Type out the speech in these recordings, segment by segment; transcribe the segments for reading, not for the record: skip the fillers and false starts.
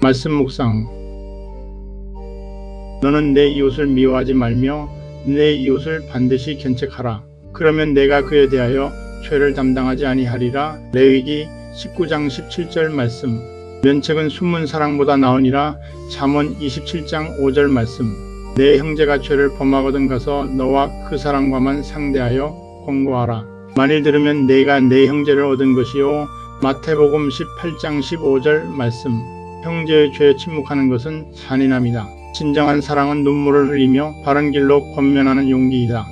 말씀 묵상. 너는 내 이웃을 미워하지 말며 내 이웃을 반드시 견책하라. 그러면 내가 그에 대하여 죄를 담당하지 아니하리라. 레위기 19장 17절 말씀. 면책은 숨은 사랑보다 나으니라. 잠언 27장 5절 말씀. 내 형제가 죄를 범하거든 가서 너와 그 사람과만 상대하여 권고하라. 만일 들으면 내가 내 형제를 얻은 것이요. 마태복음 18장 15절 말씀. 형제의 죄에 침묵하는 것은 잔인함이다. 진정한 사랑은 눈물을 흘리며 바른 길로 권면하는 용기이다.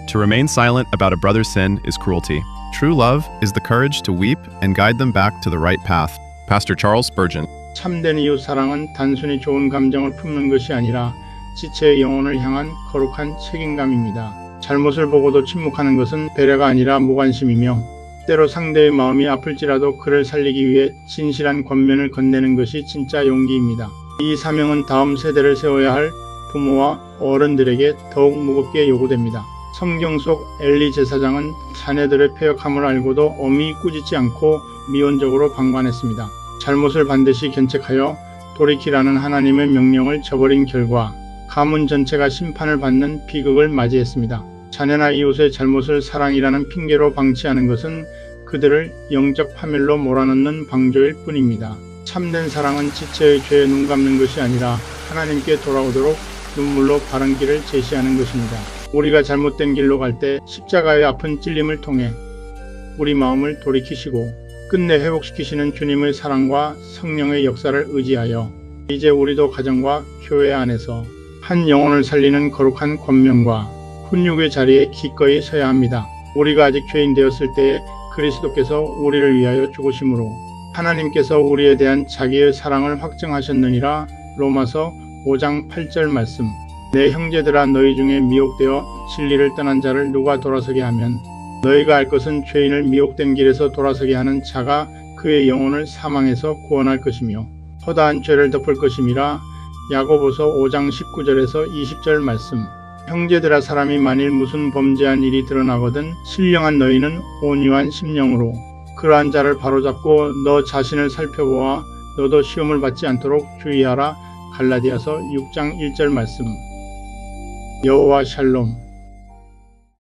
To remain silent about a brother's sin is cruelty. True love is the courage to weep and guide them back to the right path. Pastor Charles Spurgeon. 참된 이웃 사랑은 단순히 좋은 감정을 품는 것이 아니라 지체의 영혼을 향한 거룩한 책임감입니다. 잘못을 보고도 침묵하는 것은 배려가 아니라 무관심이며 때로 상대의 마음이 아플지라도 그를 살리기 위해 진실한 권면을 건네는 것이 진짜 용기입니다. 이 사명은 다음 세대를 세워야 할 부모와 어른들에게 더욱 무겁게 요구됩니다. 성경 속 엘리 제사장은 자녀들의 패역함을 알고도 엄히 꾸짖지 않고 미온적으로 방관했습니다. 잘못을 반드시 견책하여 돌이키라는 하나님의 명령을 저버린 결과 가문 전체가 심판을 받는 비극을 맞이했습니다. 자녀나 이웃의 잘못을 사랑이라는 핑계로 방치하는 것은 그들을 영적 파멸로 몰아넣는 방조일 뿐입니다. 참된 사랑은 지체의 죄에 눈 감는 것이 아니라 하나님께 돌아오도록 눈물로 바른 길을 제시하는 것입니다. 우리가 잘못된 길로 갈 때 십자가의 아픈 찔림을 통해 우리 마음을 돌이키시고 끝내 회복시키시는 주님의 사랑과 성령의 역사를 의지하여 이제 우리도 가정과 교회 안에서 한 영혼을 살리는 거룩한 권면과 훈육의 자리에 기꺼이 서야 합니다. 우리가 아직 죄인 되었을 때에 그리스도께서 우리를 위하여 죽으심으로 하나님께서 우리에 대한 자기의 사랑을 확증하셨느니라. 로마서 5장 8절 말씀. 내 형제들아, 너희 중에 미혹되어 진리를 떠난 자를 누가 돌아서게 하면 너희가 알 것은 죄인을 미혹된 길에서 돌아서게 하는 자가 그의 영혼을 사망에서 구원할 것이며 허다한 죄를 덮을 것임이라. 야고보서 5장 19절에서 20절 말씀. 형제들아, 사람이 만일 무슨 범죄한 일이 드러나거든 신령한 너희는 온유한 심령으로 그러한 자를 바로잡고 너 자신을 살펴보아 너도 시험을 받지 않도록 주의하라. 갈라디아서 6장 1절 말씀. 여호와 샬롬.